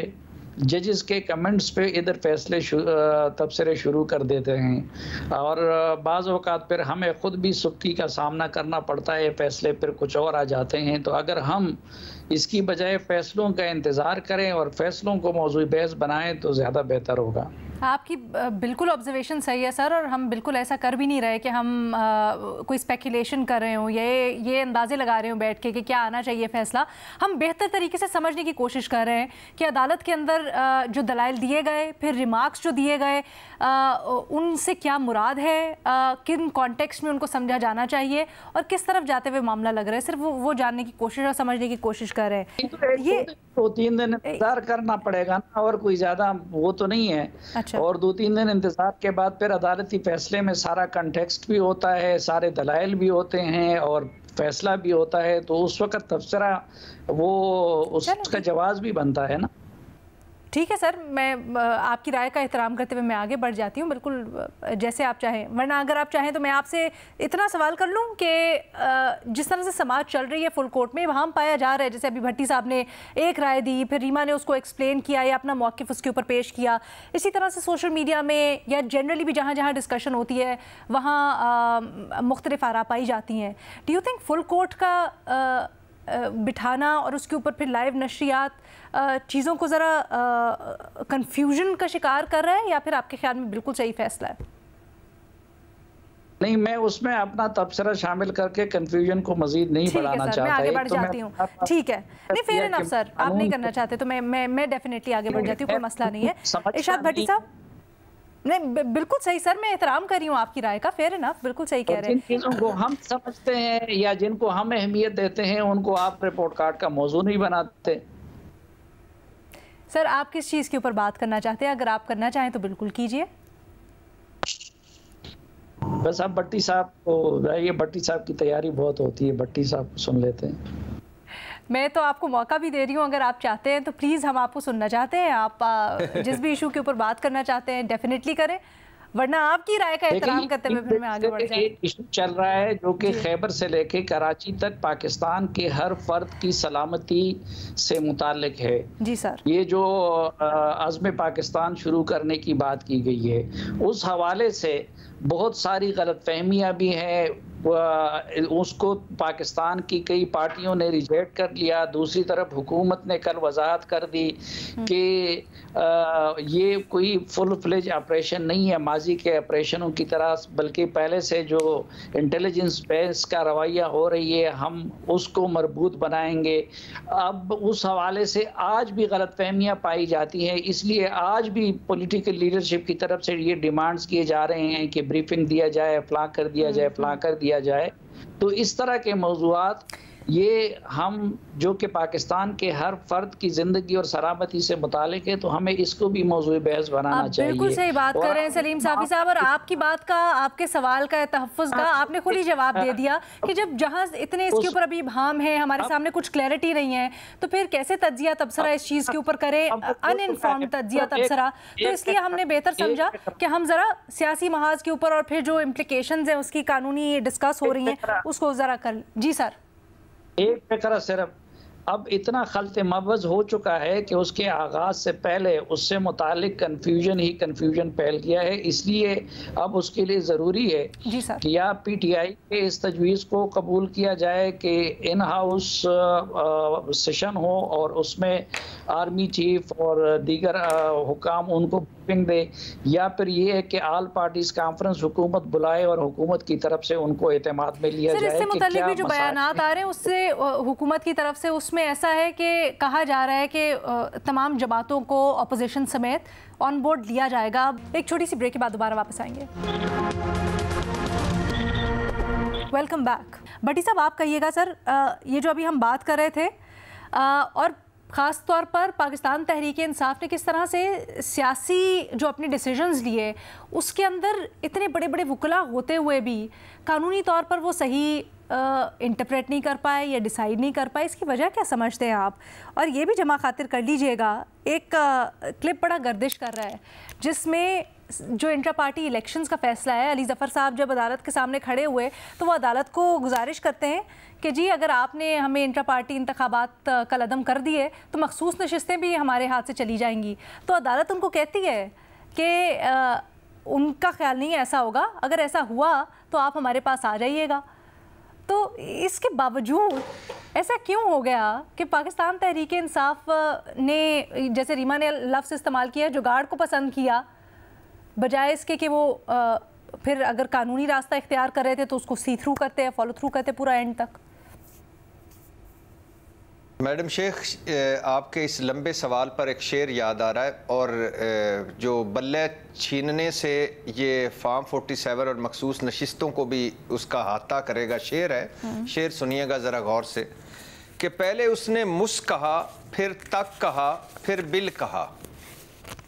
जजेस के कमेंट्स पे इधर फैसले तबसरे शुरू कर देते हैं, और बाज़ औक़ात फिर हमें ख़ुद भी सुक्की का सामना करना पड़ता है, फैसले फिर कुछ और आ जाते हैं। तो अगर हम इसकी बजाय फ़ैसलों का इंतज़ार करें और फ़ैसलों को मौज़ूई बहस बनाएं तो ज़्यादा बेहतर होगा। आपकी बिल्कुल ऑब्जर्वेशन सही है सर, और हम बिल्कुल ऐसा कर भी नहीं रहे कि हम कोई स्पेकुलेशन कर रहे हों, ये अंदाज़े लगा रहे हों बैठ के कि क्या आना चाहिए फ़ैसला। हम बेहतर तरीके से समझने की कोशिश कर रहे हैं कि अदालत के अंदर जो दलाइल दिए गए, फिर रिमार्क्स जो दिए गए, उनसे क्या मुराद है, किन कॉन्टेक्स्ट में उनको समझा जाना चाहिए और किस तरफ जाते हुए मामला लग रहा है, सिर्फ वो जानने की कोशिश और समझने की कोशिश कर रहे हैं। ये 2-3 दिन इंतजार करना पड़ेगा ना, और कोई ज़्यादा वो तो नहीं है। अच्छा। और 2-3 दिन इंतजार के बाद फिर अदालती फैसले में सारा कंटेक्स्ट भी होता है, सारे दलाइल भी होते हैं और फैसला भी होता है, तो उस वक्त तबसरा वो उसका जवाब भी बनता है ना। ठीक है सर, मैं आपकी राय का एहतराम करते हुए मैं आगे बढ़ जाती हूँ, बिल्कुल जैसे आप चाहें। वरना अगर आप चाहें तो मैं आपसे इतना सवाल कर लूँ कि जिस तरह से समाज चल रही है फुल कोर्ट में, वहाँ पाया जा रहा है, जैसे अभी भट्टी साहब ने एक राय दी, फिर रीमा ने उसको एक्सप्लेन किया या अपना मौक़िफ़ उसके ऊपर पेश किया, इसी तरह से सोशल मीडिया में या जनरली भी जहाँ जहाँ डिस्कशन होती है वहाँ मुख्तलिफ आरा पाई जाती हैं। Do you think full court का बिठाना और उसके ऊपर फिर लाइव नशरियात चीज़ों को ज़रा कंफ्यूजन का शिकार कर रहा है, या फिर आपके ख्याल में बिल्कुल सही फैसला है? नहीं, मैं उसमें अपना तबसरा शामिल करके कंफ्यूजन को मजीद नहीं बढ़ाना चाहता। मैं आगे बढ़ जाती हूँ। ठीक है, नहीं फेयर इनफ सर, आप नहीं करना चाहते तो मैं डेफिनेटली आगे बढ़ जाती हूँ, कोई मसला नहीं है। इरशाद भट्टी साहब, नहीं बिल्कुल सही सर, मैं एहतराम कर रही हूँ आपकी राय का, फेयर इनफ, बिल्कुल सही कह रहे हैं। जिन चीज़ों को हम समझते हैं या जिनको हम अहमियत देते हैं उनको आप रिपोर्ट कार्ड का मौजू नहीं बनाते। सर आप किस चीज़ के ऊपर बात करना चाहते हैं? अगर आप करना चाहें तो बिल्कुल कीजिए। बस आप भट्टी साहब को, ये भट्टी साहब की तैयारी बहुत होती है, भट्टी साहब को सुन लेते हैं। मैं तो आपको मौका भी दे रही हूँ, अगर आप चाहते हैं तो प्लीज़, हम आपको सुनना चाहते हैं। आप जिस भी इशू के ऊपर बात करना चाहते हैं डेफिनेटली करें, वरना आपकी राय का एहतराम करते हुए फिर मैं आगे बढ़ जाऊँ। एक इशू चल रहा है जो कि खैबर से लेके कराची तक पाकिस्तान के हर फर्द की सलामती से मुतालिक है। जी सर। ये जो अज़्म पाकिस्तान शुरू करने की बात की गई है, उस हवाले से बहुत सारी गलतफहमियां भी हैं। उसको पाकिस्तान की कई पार्टियों ने रिजेक्ट कर लिया। दूसरी तरफ हुकूमत ने कल वजाहत कर दी कि ये कोई फुल फ्लेज ऑपरेशन नहीं है माजी के ऑपरेशनों की तरह, बल्कि पहले से जो इंटेलिजेंस बेस का रवैया हो रही है हम उसको मरबूत बनाएंगे। अब उस हवाले से आज भी गलतफहमियां पाई जाती हैं, इसलिए आज भी पॉलिटिकल लीडरशिप की तरफ से ये डिमांड्स किए जा रहे हैं कि ब्रीफिंग दिया जाए, फलां कर दिया जाए, फलां कर दिया जाए। तो इस तरह के मौज़ूआत ये हम जो कि पाकिस्तान के हर फर्द की जिंदगी और सलामती से मुतालिक है, तो हमें इसको भी मौजूद बहस बनाना चाहिए। बिल्कुल सही बात कर रहे हैं सलीम साफ़ी साहब, और आपकी बात का, आपके सवाल का, तहफ़्फ़ुज़ का आपने खुद ही जवाब दे दिया कि जब जहाँ इतने इसके ऊपर अभी इबाहम है, हमारे सामने कुछ क्लैरिटी नहीं है, तो फिर कैसे तज्जिया तबसरा इस चीज़ के ऊपर करें, अनइन्फॉर्म्ड तज्जिया तबसरा। तो इसलिए हमने बेहतर समझा कि हम ज़रा सियासी महाज के ऊपर और फिर जो इम्प्लिकेशंस हैं उसकी कानूनी डिस्कस हो रही हैं उसको ज़रा कर। जी सर। एक फिक्र सिर्फ, अब इतना खलत मवज़ हो चुका है कि उसके आगाज़ से पहले उससे मुतालिक कन्फ्यूजन ही कन्फ्यूजन फैल गया है। इसलिए अब उसके लिए ज़रूरी है कि या PTI के इस तजवीज़ को कबूल किया जाए कि इन हाउस सेशन हो और उसमें आर्मी चीफ और दीगर हुकाम उनको ब्रीफिंग दे, या फिर ये है कि आल पार्टीज कॉन्फ्रेंस हुकूमत बुलाए और हुकूमत की तरफ से उनको एतमाद में लिया जाए। इससे मुताल्लिक भी जो बयानात आ रहे हैं उससे हुकूमत की तरफ से उसमें ऐसा है कि कहा जा रहा है कि तमाम जमातों को अपोजिशन समेत ऑन बोर्ड लिया जाएगा। एक छोटी सी ब्रेक के बाद दोबारा वापस आएंगे। Welcome back. भट्टी साहब, आप कहिएगा सर, ये जो अभी हम बात कर रहे थे और ख़ास तौर पर पाकिस्तान तहरीक इंसाफ ने किस तरह से सियासी जो अपने डिसीजंस लिए उसके अंदर इतने बड़े बड़े वकला होते हुए भी कानूनी तौर पर वो सही इंटरप्रेट नहीं कर पाए या डिसाइड नहीं कर पाए, इसकी वजह क्या समझते हैं आप? और ये भी जमा खातिर कर लीजिएगा, एक क्लिप बड़ा गर्दिश कर रहा है जिसमें जो इंट्रा पार्टी इलेक्शंस का फैसला है, अली ज़फ़र साहब जब अदालत के सामने खड़े हुए तो वो अदालत को गुजारिश करते हैं कि जी अगर आपने हमें इंट्रा पार्टी इंतखाबात का लदम कर दिए तो मखसूस नशिस्तें भी हमारे हाथ से चली जाएंगी। तो अदालत उनको कहती है कि उनका ख्याल नहीं ऐसा होगा, अगर ऐसा हुआ तो आप हमारे पास आ जाइएगा। तो इसके बावजूद ऐसा क्यों हो गया कि पाकिस्तान तहरीक इंसाफ ने, जैसे रीमा ने लफ्ज़ इस्तेमाल किया, जुगाड़ को पसंद किया बजाय इसके कि वो फिर अगर कानूनी रास्ता इख्तियार कर रहे थे तो उसको सी थ्रू करते हैं, फॉलो थ्रू करते पूरा एंड तक? मैडम शेख, आपके इस लंबे सवाल पर एक शेर याद आ रहा है, और जो बल्ले छीनने से ये फार्म 47 और मखसूस नशिस्तों को भी उसका हाथा करेगा, शेर है। शेर सुनिएगा ज़रा गौर से कि पहले उसने मुस कहा, फिर तक कहा, फिर बिल कहा।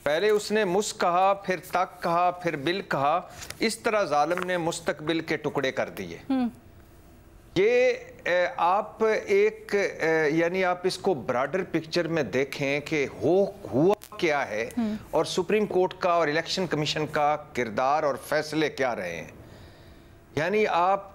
पहले उसने मुस कहा, फिर तक कहा, फिर बिल कहा। इस तरह जालिम ने मुस्तकबिल के टुकड़े कर दिए। ये आप एक यानी आप इसको ब्रॉडर पिक्चर में देखें कि हुआ क्या है और सुप्रीम कोर्ट का और इलेक्शन कमीशन का किरदार और फैसले क्या रहे हैं। यानी आप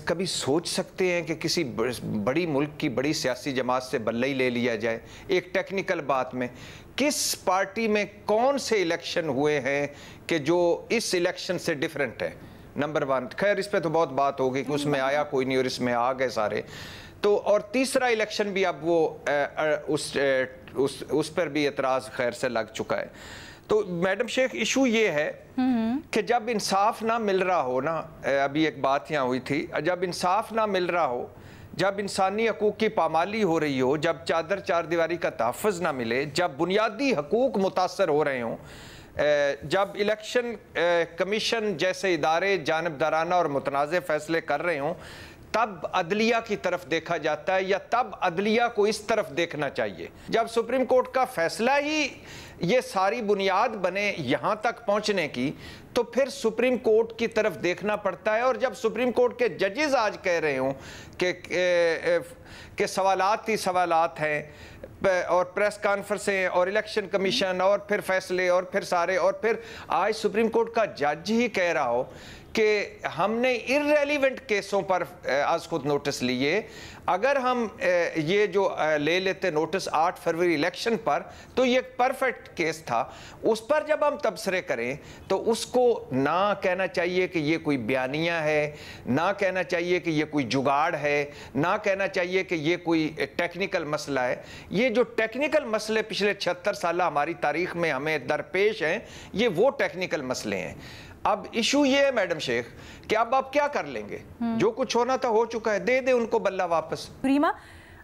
कभी सोच सकते हैं कि किसी बड़ी मुल्क की बड़ी सियासी जमात से बल्ले ही ले लिया जाए? एक टेक्निकल बात में, किस पार्टी में कौन से इलेक्शन हुए हैं कि जो इस इलेक्शन से डिफरेंट है? नंबर 1। खैर, इस पे तो बहुत बात होगी कि उसमें आया कोई नहीं और इसमें आ गए सारे। तो और तीसरा इलेक्शन भी अब वो उस पर भी एतराज़ खैर से लग चुका है। तो मैडम शेख, इशू ये है कि जब इंसाफ ना मिल रहा हो ना, अभी एक बात यहाँ हुई थी, जब इंसाफ ना मिल रहा हो, जब इंसानी हकूक़ की पामाली हो रही हो, जब चादर चार दीवारी का तहफ़्फ़ुज़ ना मिले, जब बुनियादी हकूक़ मुतासर हो रहे हों, जब इलेक्शन कमीशन जैसे इदारे जानिबदाराना और मुतनाज़ फ़ैसले कर रहे हों, तब अदलिया की तरफ देखा जाता है या तब अदलिया को इस तरफ देखना चाहिए। जब सुप्रीम कोर्ट का फैसला ही ये सारी बुनियाद बने यहाँ तक पहुँचने की, तो फिर सुप्रीम कोर्ट की तरफ देखना पड़ता है। और जब सुप्रीम कोर्ट के जजेस आज कह रहे हों कि सवालात ही सवालात हैं और प्रेस कॉन्फ्रेंसें और इलेक्शन कमीशन और फिर फैसले और फिर सारे, और फिर आज सुप्रीम कोर्ट का जज ही कह रहा हो कि हमने इररेलेवेंट केसों पर आज खुद नोटिस लिए। अगर हम ये जो ले लेते नोटिस 8 फरवरी इलेक्शन पर, तो ये परफेक्ट केस था। उस पर जब हम तबसरे करें तो उसको ना कहना चाहिए कि ये कोई बयानिया है, ना कहना चाहिए कि ये कोई जुगाड़ है, ना कहना चाहिए कि ये कोई टेक्निकल मसला है। ये जो टेक्निकल मसले पिछले 76 साल हमारी तारीख में हमें दरपेश हैं, ये वो टेक्निकल मसले हैं। अब इशू ये है मैडम शेख कि अब आप क्या कर लेंगे? जो कुछ होना था हो चुका है, दे दे उनको बल्ला वापस। रीमा,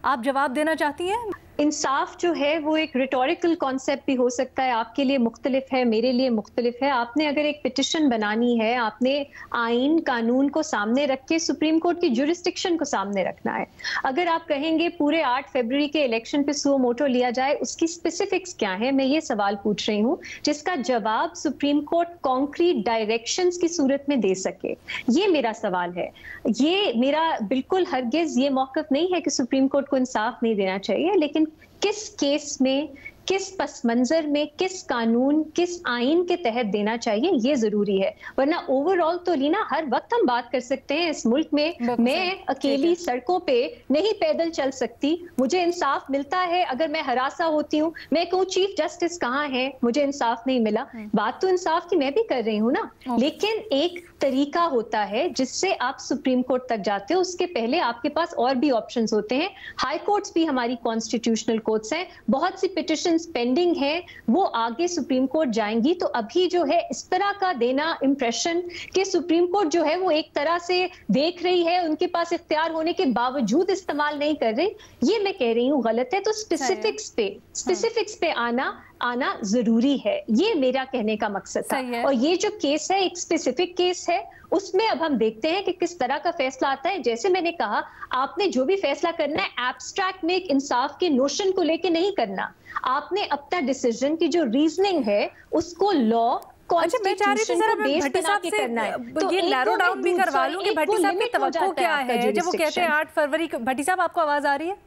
आप जवाब देना चाहती हैं? इंसाफ जो है वो एक रिटोरिकल कॉन्सेप्ट भी हो सकता है, आपके लिए मुख्तलिफ है, मेरे लिए मुख्तलिफ है। आपने अगर एक पिटिशन बनानी है, आपने आइन कानून को सामने रख के सुप्रीम कोर्ट की जुरिस्डिक्शन को सामने रखना है। अगर आप कहेंगे पूरे 8 फरवरी के इलेक्शन पे सुओ मोटो लिया जाए, उसकी स्पेसिफिक्स क्या है, मैं ये सवाल पूछ रही हूँ जिसका जवाब सुप्रीम कोर्ट कॉन्क्रीट डायरेक्शंस की सूरत में दे सके। ये मेरा सवाल है। ये मेरा बिल्कुल हरगिज ये मौक़िफ़ नहीं है कि सुप्रीम कोर्ट को इंसाफ नहीं देना चाहिए, लेकिन किस केस में, किस पस मंजर में, किस कानून, किस आइन के तहत देना चाहिए, ये जरूरी है। वरना ओवरऑल तो लीना हर वक्त हम बात कर सकते हैं इस मुल्क में मैं अकेली सड़कों पे नहीं पैदल चल सकती, मुझे इंसाफ मिलता है अगर मैं हरासा होती हूँ, मैं कहूँ चीफ जस्टिस कहाँ है, मुझे इंसाफ नहीं मिला। बात तो इंसाफ की मैं भी कर रही हूँ ना, लेकिन एक तरीका होता है जिससे आप सुप्रीम कोर्ट तक जाते हो। उसके पहले आपके पास और भी ऑप्शंस होते हैं। हाई कोर्ट्स भी हमारी कॉन्स्टिट्यूशनल कोर्ट्स हैं, बहुत सी पिटिशंस पेंडिंग है, वो आगे सुप्रीम कोर्ट जाएंगी। तो अभी जो है इस तरह का देना इंप्रेशन कि सुप्रीम कोर्ट जो है वो एक तरह से देख रही है, उनके पास इख्तियार होने के बावजूद इस्तेमाल नहीं कर रही, ये मैं कह रही हूँ गलत है। तो स्पेसिफिक्स पे आना जरूरी है, ये मेरा कहने का मकसद था। और ये जो केस है एक स्पेसिफिक केस है, उसमें अब हम देखते हैं कि किस तरह का फैसला आता है। जैसे मैंने कहा, आपने जो भी फैसला करना है एब्स्ट्रैक्ट में एक इंसाफ के नोशन को लेके नहीं करना, आपने अपना डिसीजन की जो रीजनिंग है उसको लॉ मैं चाह रही थी सर भट्टी साहब से तो ये नैरो डाउन भी करवा लूं कि भट्टी साहब की तवक्को क्या है जब वो कहते हैं 8 फरवरी। भट्टी साहब, आपको आवाज आ रही है?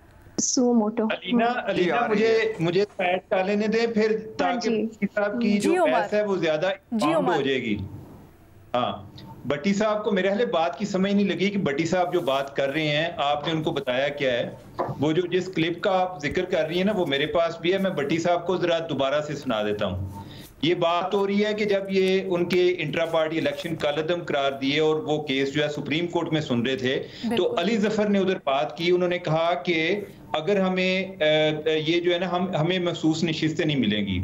सुमोटो अलीना मुझे ऐड कर लेने दें फिर, ताकि भट्टी साहब की जो बहस है वो ज्यादा हो जाएगी। हाँ, भट्टी साहब को मेरे ख्याल बात की समझ नहीं लगी कि भट्टी साहब जो बात कर रहे हैं आपने उनको बताया क्या है। वो जो जिस क्लिप का आप जिक्र कर रही है ना वो मेरे पास भी है, मैं भट्टी साहब को जरा दोबारा से सुना देता हूँ। ये बात हो रही है कि जब ये उनके इंट्रा पार्टी इलेक्शन कलअदम करार दिए और वो केस जो है सुप्रीम कोर्ट में सुन रहे थे, तो अली जफर ने उधर बात की। उन्होंने कहा कि अगर हमें ये जो है ना हमें महसूस नशिस्तें नहीं मिलेंगी।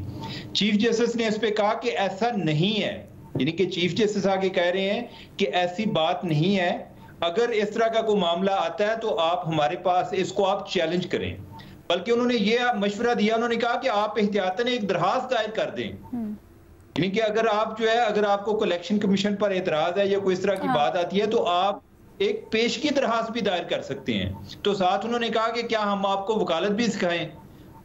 चीफ जस्टिस ने इस पे कहा कि ऐसा नहीं है, यानी कि चीफ जस्टिस आगे कह रहे हैं कि ऐसी बात नहीं है, अगर इस तरह का कोई मामला आता है तो आप हमारे पास इसको आप चैलेंज करें। बल्कि उन्होंने ये मशवरा दिया, उन्होंने कहा कि आप एहतियातन एक दरखास्त दायर कर दें, यानी कि अगर आप जो है अगर आपको इलेक्शन कमीशन पर एतराज है या कोई इस तरह की बात आती है तो आप एक पेशगी दरखास्त भी दायर कर सकते हैं। तो साथ उन्होंने कहा कि क्या हम आपको वकालत भी सिखाएं।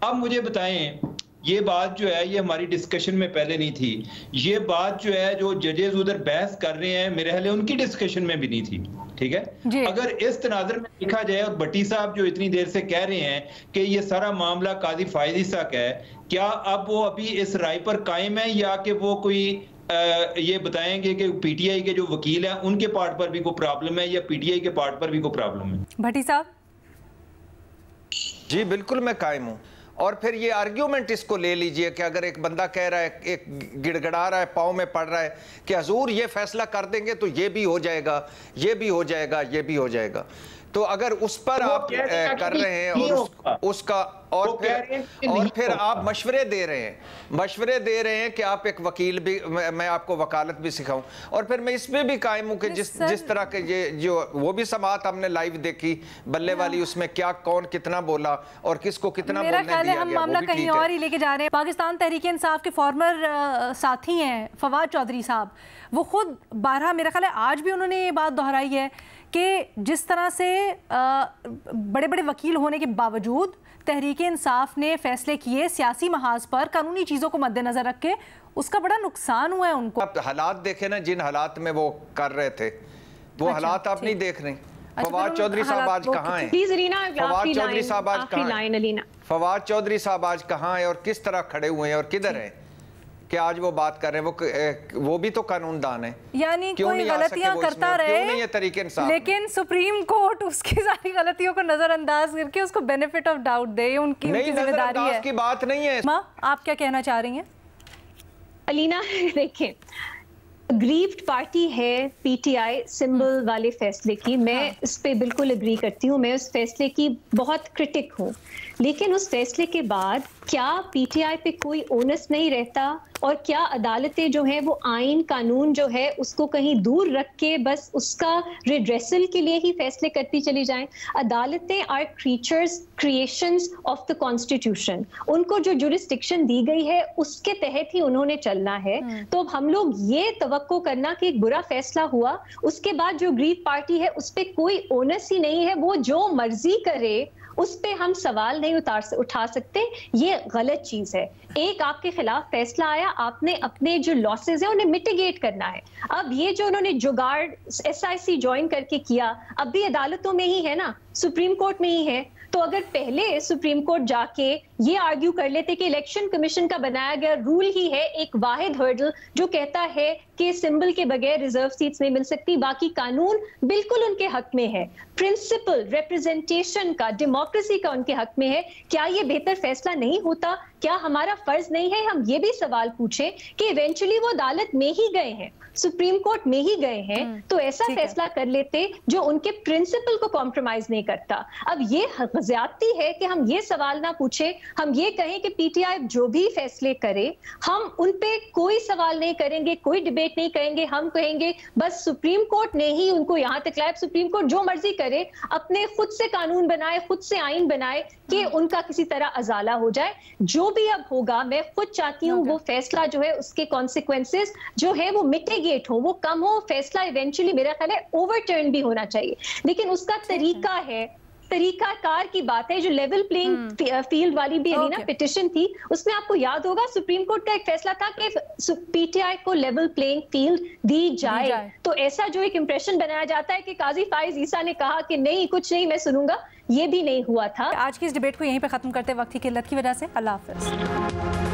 अब मुझे बताएं, ये बात जो है ये हमारी डिस्कशन में पहले नहीं थी, ये बात जो है जो जजेस उधर बहस कर रहे हैं मेरे ख्याल उनकी डिस्कशन में भी नहीं थी। ठीक है, अगर इस तनाजर में देखा जाए और भट्टी साहब जो इतनी देर से कह रहे हैं कि ये सारा मामला काजी फायदी साहब है, क्या अब वो अभी इस राय पर कायम है या कि वो कोई ये बताएंगे कि पीटीआई के जो वकील हैं उनके पार्ट पर भी कोई प्रॉब्लम है या पीटीआई के पार्ट पर भी कोई प्रॉब्लम है? भट्टी साहब जी बिल्कुल मैं कायम हूँ। और फिर ये आर्ग्यूमेंट इसको ले लीजिए कि अगर एक बंदा कह रहा है, एक गिड़गड़ा रहा है, पाँव में पड़ रहा है कि हजूर ये फैसला कर देंगे तो ये भी हो जाएगा, ये भी हो जाएगा, ये भी हो जाएगा, तो अगर उस पर आप कर रहे हैं और उसका और फिर आप मशवरे दे रहे हैं कि आप एक वकील भी, मैं आपको वकालत भी सिखाऊं। और फिर मैं इसमें भी कायम हूं कि जिस तरह के ये जो वो भी समात हमने लाइव देखी बल्ले वाली, उसमें क्या कौन कितना बोला और किसको कितना बोलने दिया गया, हम मामला कहीं और ही लेके जा रहे हैं। पाकिस्तान तहरीक इंसाफ के फॉर्मर साथी हैं फवाद चौधरी साहब, वो खुद 12 मेरा ख्याल है आज भी उन्होंने ये बात दोहराई है कि जिस तरह से बड़े बड़े वकील होने के बावजूद तहरीक इंसाफ ने फैसले किए सियासी महाज पर कानूनी चीज़ों को मद्देनजर रख के, उसका बड़ा नुकसान हुआ है उनको। आप हालात देखे ना, जिन हालात में वो कर रहे थे वो हालात आप नहीं देख रहे। फवाद चौधरी साहब आज कहाँ हैं? फवाद चौधरी साहब आज कहाँ हैं? फवाद चौधरी साहब आज कहाँ हैं और किस तरह खड़े हुए हैं और किधर हैं कि आज वो बात कर रहे हैं? वो भी तो कानूनदान है, यानी कोई गलतियां करता रहे तरीके इंसाफ, लेकिन सुप्रीम कोर्ट उसकी सारी गलतियों को नजरअंदाज करके उसको बेनिफिट ऑफ डाउट दे, उनकी जिम्मेदारी है। की बात नहीं है। माँ, आप क्या कहना चाह रही हैं? अलीना, देखें, अग्रीव्ड पार्टी है पीटीआई सिंबल वाले फैसले की, मैं इस पे बिल्कुल एग्री करती हूँ, मैं उस फैसले की बहुत क्रिटिक हूँ, लेकिन उस फैसले के बाद क्या पीटीआई पे कोई ओनस नहीं रहता और क्या अदालतें जो है वो आइन कानून जो है उसको कहीं दूर रख के बस उसका रिड्रेसल के लिए ही फैसले करती चली जाएं? अदालतें are creations of the constitution, उनको जो जुरिस्डिक्शन दी गई है उसके तहत ही उन्होंने चलना है। तो अब हम लोग ये तवक्को करना कि एक बुरा फैसला हुआ उसके बाद जो अग्रीव्ड पार्टी है उस पर कोई ओनस ही नहीं है, वो जो मर्जी करे उस पे हम सवाल नहीं उठा सकते, ये गलत चीज है। एक आपके खिलाफ फैसला आया, आपने अपने जो लॉसेस है उन्हें मिटिगेट करना है। अब ये जो उन्होंने जुगाड़ SIC ज्वाइन करके किया, अब भी अदालतों में ही है ना, सुप्रीम कोर्ट में ही है। तो अगर पहले सुप्रीम कोर्ट जाके ये आर्ग्यू कर लेते कि इलेक्शन कमीशन का बनाया गया रूल ही है एक वाहिद हर्डल जो कहता है कि सिंबल के बगैर रिजर्व सीट्स नहीं मिल सकती, बाकी कानून बिल्कुल उनके हक में है, प्रिंसिपल रिप्रेजेंटेशन का, डेमोक्रेसी का उनके हक में है, क्या ये बेहतर फैसला नहीं होता? क्या हमारा फर्ज नहीं है हम ये भी सवाल पूछें कि इवेंचुअली वो अदालत में ही गए हैं, सुप्रीम कोर्ट में ही गए हैं, तो ऐसा फैसला कर लेते जो उनके प्रिंसिपल को कॉम्प्रोमाइज नहीं करता। अब ये ज्यादती है कि हम ये सवाल ना पूछें, हम ये कहें कि पीटीआई जो भी फैसले करे हम उन पे कोई सवाल नहीं करेंगे, कोई डिबेट नहीं करेंगे, हम कहेंगे बस सुप्रीम कोर्ट ने ही उनको यहां तक लाया, सुप्रीम कोर्ट जो मर्जी करे, अपने खुद से कानून बनाए, खुद से आइन बनाए कि उनका किसी तरह अजाला हो जाए। जो भी अब होगा, मैं खुद चाहती हूँ वो फैसला जो है उसके कॉन्सिक्वेंसेस जो है वो मिटिगेट हो, वो कम हो, फैसला इवेंचुअली मेरा ख्याल है ओवरटर्न भी होना चाहिए, लेकिन उसका तरीका है, तरीकाकार की बात है। जो लेवल प्लेइंग फील्ड वाली भी ना पिटिशन थी, उसमें आपको याद होगा सुप्रीम कोर्ट का एक फैसला था कि पीटीआई को लेवल प्लेइंग फील्ड दी जाए। तो ऐसा जो एक इंप्रेशन बनाया जाता है कि काजी फाइज ईसा ने कहा कि नहीं कुछ नहीं मैं सुनूंगा, ये भी नहीं हुआ था। आज की इस डिबेट को यहीं पे खत्म करते, वक्त की किल्लत की वजह से। अल्लाह हाफिज।